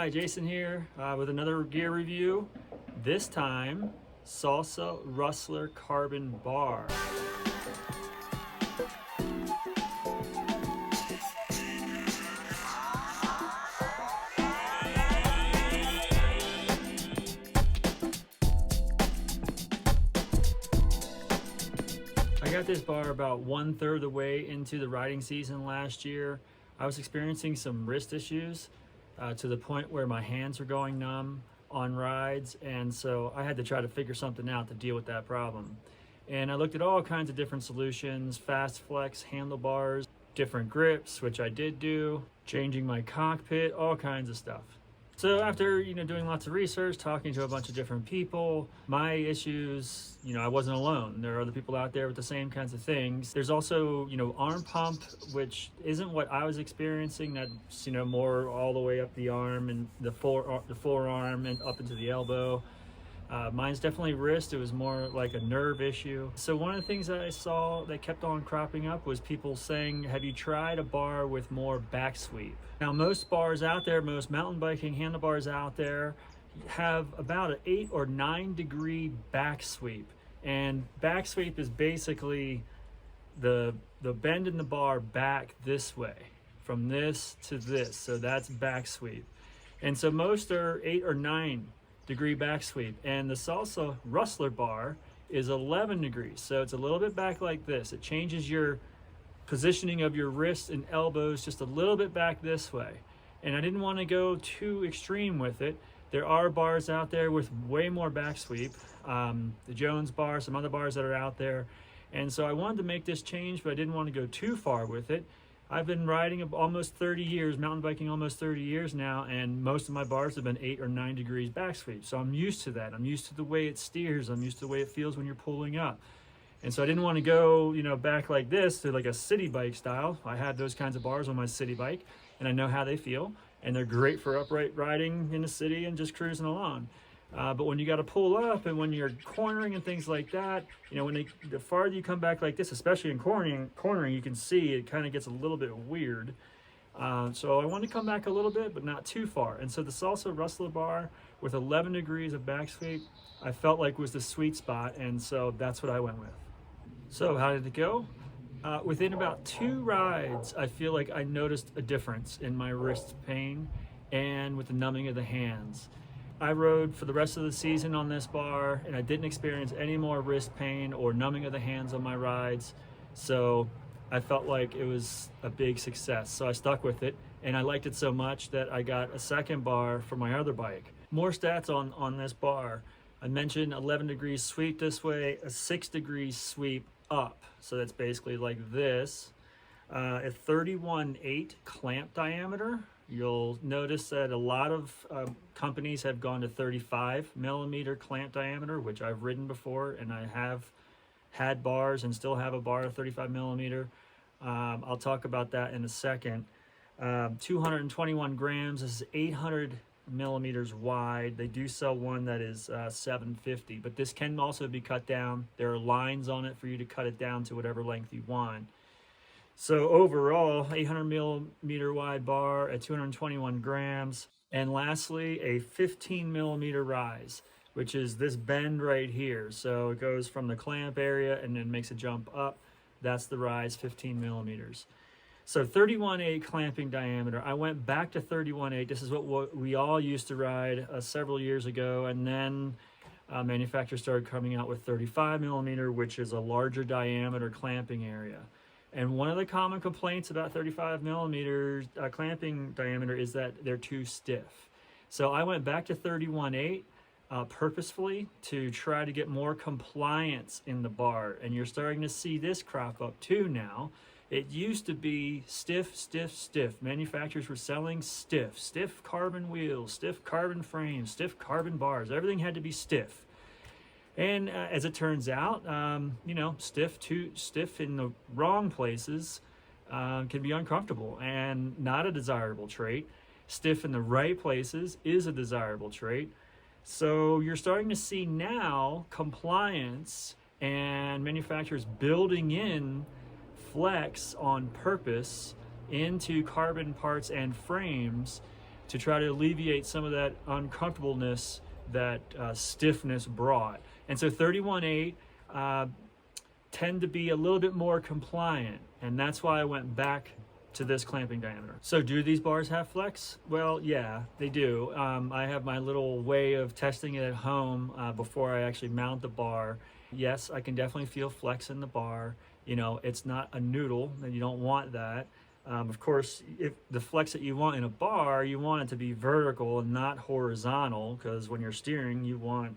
Hi, Jason here with another gear review. This time, Salsa Rustler Carbon Bar. I got this bar about 1/3 of the way into the riding season last year. I was experiencing some wrist issues to the point where my hands were going numb on rides, and so I had to try to figure something out to deal with that problem. And I looked at all kinds of different solutions: fast flex handlebars, different grips, which I did do, changing my cockpit, all kinds of stuff. So after doing lots of research, talking to a bunch of different people, my issues, I wasn't alone. There are other people out there with the same kinds of things. There's also arm pump, which isn't what I was experiencing. That's more all the way up the arm and the forearm and up into the elbow. Mine's definitely wrist. It was more like a nerve issue. So one of the things that I saw that kept on cropping up was people saying, have you tried a bar with more backsweep? Now, most bars out there, most mountain biking handlebars out there have about an 8 or 9 degree backsweep. And backsweep is basically the bend in the bar back this way, from this to this. So that's backsweep. And so most are 8 or 9 degree backsweep, and the Salsa Rustler bar is 11 degrees, so it's a little bit back like this. It changes your positioning of your wrists and elbows just a little bit back this way, and I didn't want to go too extreme with it. There are bars out there with way more backsweep, the Jones bar, some other bars that are out there, and so I wanted to make this change, but I didn't want to go too far with it. I've been riding almost 30 years, mountain biking almost 30 years now, and most of my bars have been 8 or 9 degrees backsweep. So I'm used to that. I'm used to the way it steers. I'm used to the way it feels when you're pulling up. And so I didn't want to go, back like this to like a city bike style. I had those kinds of bars on my city bike, and I know how they feel. And they're great for upright riding in the city and just cruising along. But when you got to pull up and when you're cornering and things like that, the farther you come back like this, especially in cornering, you can see it kind of gets a little bit weird. So I want to come back a little bit, but not too far. And so the Salsa Rustler bar with 11 degrees of back sweep, I felt like was the sweet spot. And so that's what I went with. So how did it go? Within about 2 rides, I feel like I noticed a difference in my wrist pain and with the numbing of the hands. I rode for the rest of the season on this bar, and I didn't experience any more wrist pain or numbing of the hands on my rides. So I felt like it was a big success. So I stuck with it, and I liked it so much that I got a second bar for my other bike. More stats on this bar. I mentioned 11 degrees sweep this way, a 6 degrees sweep up. So that's basically like this. A 31/8 clamp diameter. You'll notice that a lot of companies have gone to 35 millimeter clamp diameter, which I've ridden before, and I have had bars and still have a bar of 35 millimeter. I'll talk about that in a second. 221 grams. This is 800 millimeters wide. They do sell one that is 750, but this can also be cut down. There are lines on it for you to cut it down to whatever length you want. So overall, 800 millimeter wide bar at 221 grams. And lastly, a 15 millimeter rise, which is this bend right here. So it goes from the clamp area and then makes a jump up. That's the rise, 15 millimeters. So 31/8 clamping diameter. I went back to 31/8. This is what we all used to ride several years ago. And then manufacturers started coming out with 35 millimeter, which is a larger diameter clamping area. And one of the common complaints about 35 millimeters clamping diameter is that they're too stiff. So I went back to 31/8 purposefully to try to get more compliance in the bar. And you're starting to see this crop up too now. It used to be stiff, stiff, stiff. Manufacturers were selling stiff carbon wheels, stiff carbon frames, stiff carbon bars. Everything had to be stiff. And as it turns out, stiff in the wrong places can be uncomfortable and not a desirable trait. Stiff in the right places is a desirable trait. So you're starting to see now compliance and manufacturers building in flex on purpose into carbon parts and frames to try to alleviate some of that uncomfortableness that stiffness brought. And so 31.8 tend to be a little bit more compliant, and that's why I went back to this clamping diameter. So do these bars have flex? Well, yeah, they do. I have my little way of testing it at home before I actually mount the bar. Yes, I can definitely feel flex in the bar. You know, it's not a noodle, and you don't want that. Of course, if the flex that you want in a bar, you want it to be vertical and not horizontal, because when you're steering, you want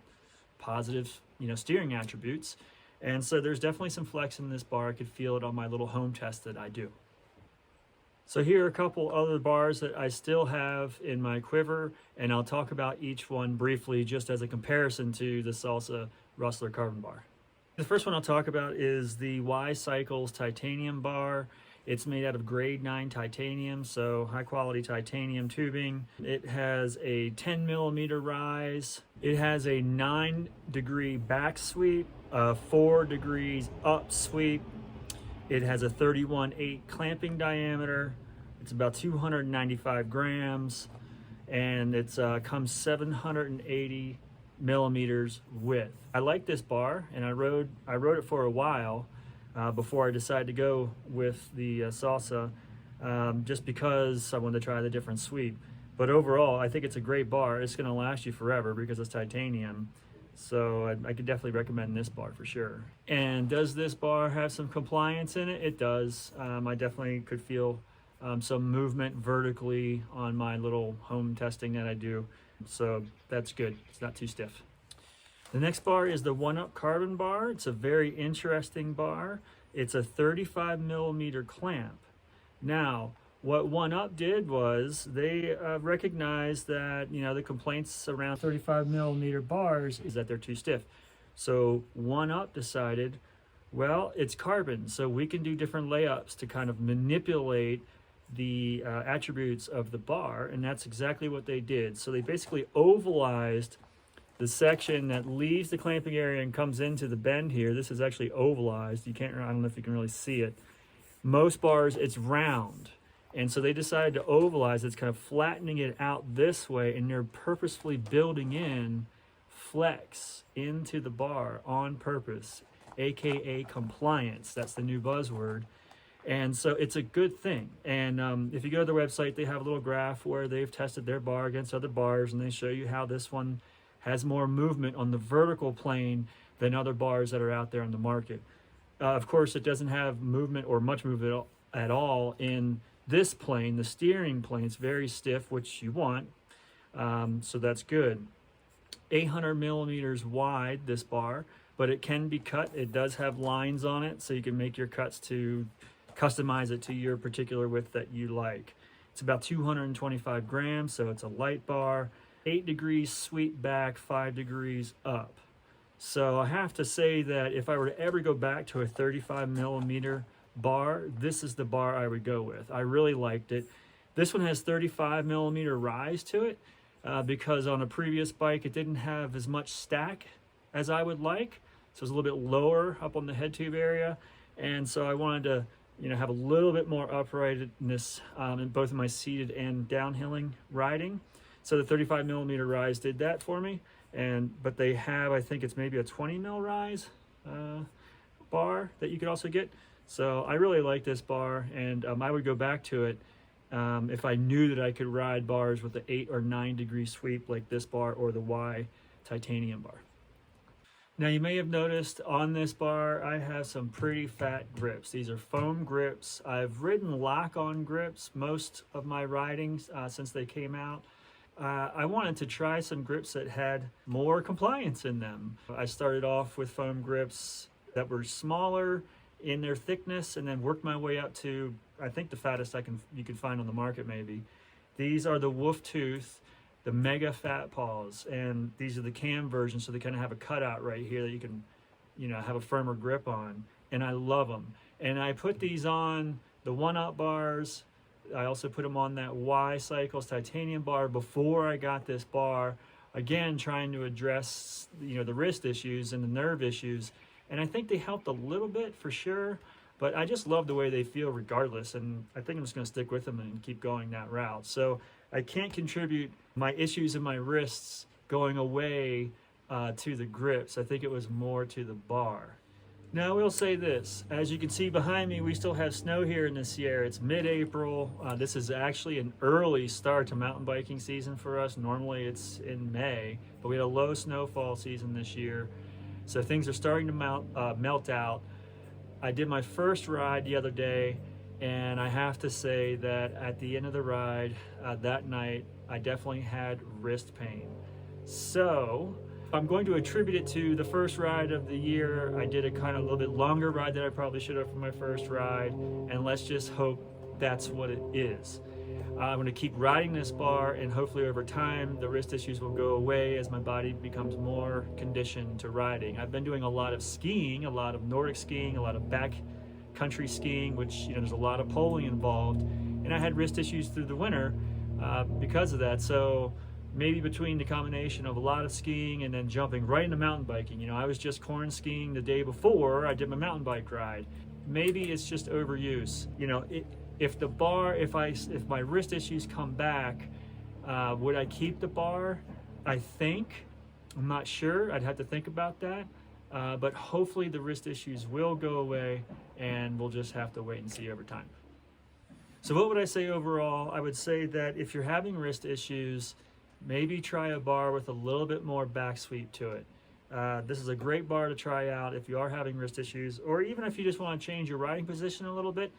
positive, steering attributes. And so there's definitely some flex in this bar. I could feel it on my little home test that I do. So here are a couple other bars that I still have in my quiver, and I'll talk about each one briefly just as a comparison to the Salsa Rustler carbon bar. The first one I'll talk about is the Y Cycles titanium bar. It's made out of grade 9 titanium, so high quality titanium tubing. It has a 10 millimeter rise. It has a 9-degree back sweep, a 4 degrees up sweep. It has a 31.8 clamping diameter. It's about 295 grams, and it comes 780 millimeters width. I like this bar, and I rode it for a while before I decided to go with the Salsa, just because I wanted to try the different sweep. But overall, I think it's a great bar. It's going to last you forever because it's titanium. So I could definitely recommend this bar for sure. And does this bar have some compliance in it? It does. I definitely could feel some movement vertically on my little home testing that I do. So that's good. It's not too stiff. The next bar is the 1UP carbon bar. It's a very interesting bar. It's a 35 millimeter clamp. Now, what 1UP did was they recognized that, the complaints around 35 millimeter bars is that they're too stiff. So 1UP decided, well, it's carbon, so we can do different layups to kind of manipulate the attributes of the bar, and that's exactly what they did. So they basically ovalized the section that leaves the clamping area and comes into the bend here. This is actually ovalized. I don't know if you can really see it. Most bars, it's round. And so they decided to ovalize it. It's kind of flattening it out this way, and they're purposefully building in flex into the bar on purpose, aka compliance. That's the new buzzword. And so it's a good thing. And if you go to their website, they have a little graph where they've tested their bar against other bars, and they show you how this one has more movement on the vertical plane than other bars that are out there on the market. Of course, it doesn't have movement or much movement at all in this plane, the steering plane. It's very stiff, which you want, so that's good. 800 millimeters wide, this bar, but it can be cut. It does have lines on it, so you can make your cuts to customize it to your particular width that you like. It's about 225 grams, so it's a light bar. 8 degrees sweep back, 5 degrees up. So I have to say that if I were to ever go back to a 35 millimeter bar, this is the bar I would go with. I really liked it. This one has 35 millimeter rise to it because on a previous bike it didn't have as much stack as I would like, so it's a little bit lower up on the head tube area, and so I wanted to have a little bit more uprightness in both of my seated and downhilling riding. So the 35 millimeter rise did that for me, but they have, I think it's maybe a 20 mil rise bar that you could also get. So I really like this bar, and I would go back to it if I knew that I could ride bars with the 8 or 9 degree sweep like this bar or the Y titanium bar. Now you may have noticed on this bar I have some pretty fat grips. These are foam grips. I've ridden lock-on grips most of my ridings since they came out. I wanted to try some grips that had more compliance in them. I started off with foam grips that were smaller in their thickness and then worked my way up to, I think, the fattest you can find on the market maybe. These are the Wolf Tooth, the Mega Fat Paws, and these are the cam versions, so they kind of have a cutout right here that you can have a firmer grip on, and I love them. And I put these on the 1UP bars. I also put them on that Y Cycles titanium bar before I got this bar, again trying to address the wrist issues and the nerve issues, and I think they helped a little bit for sure, but I just love the way they feel regardless, and I think I'm just going to stick with them and keep going that route. So I can't contribute my issues in my wrists going away to the grips. I think it was more to the bar. Now I will say this, as you can see behind me, we still have snow here in the Sierra. It's mid-April. This is actually an early start to mountain biking season for us. Normally it's in May, but we had a low snowfall season this year. So things are starting to melt out. I did my first ride the other day, and I have to say that at the end of the ride that night, I definitely had wrist pain. So I'm going to attribute it to the first ride of the year. I did a kind of a little bit longer ride than I probably should have for my first ride, and let's just hope that's what it is. I'm going to keep riding this bar, and hopefully over time the wrist issues will go away as my body becomes more conditioned to riding. I've been doing a lot of skiing, a lot of Nordic skiing, a lot of backcountry skiing, which there's a lot of poling involved, and I had wrist issues through the winter because of that. So maybe between the combination of a lot of skiing and then jumping right into mountain biking. I was just corn skiing the day before I did my mountain bike ride. Maybe it's just overuse. If my wrist issues come back, would I keep the bar? I think. I'm not sure. I'd have to think about that. But hopefully the wrist issues will go away, and we'll just have to wait and see over time. So what would I say overall? I would say that if you're having wrist issues, maybe try a bar with a little bit more backsweep to it. This is a great bar to try out if you are having wrist issues, or even if you just want to change your riding position a little bit.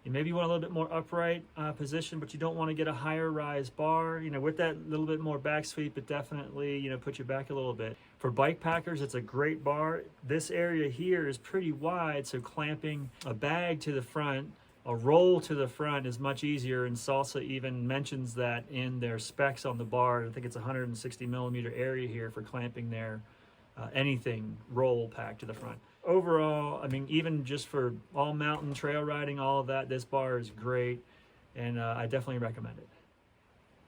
You maybe want a little bit more upright position, but you don't want to get a higher rise bar. With that little bit more backsweep, it definitely puts you back a little bit. For bike packers, it's a great bar. This area here is pretty wide, so clamping a bag to the front, a roll to the front is much easier, and Salsa even mentions that in their specs on the bar. I think it's 160 millimeter area here for clamping their anything roll pack to the front. Overall, even just for all mountain trail riding, all of that, this bar is great, and I definitely recommend it.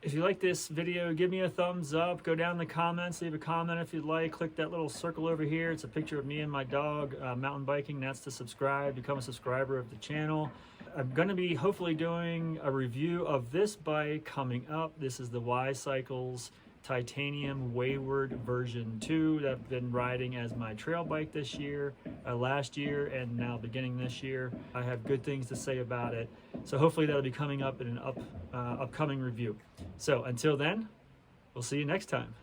If you like this video, give me a thumbs up. Go down in the comments, leave a comment if you'd like. Click that little circle over here. It's a picture of me and my dog mountain biking. That's to subscribe, become a subscriber of the channel. I'm going to be hopefully doing a review of this bike coming up. This is the Y-Cycles Titanium Wayward version 2 that I've been riding as my trail bike this year, last year, and now beginning this year. I have good things to say about it. So hopefully that'll be coming up in an upcoming review. So until then, we'll see you next time.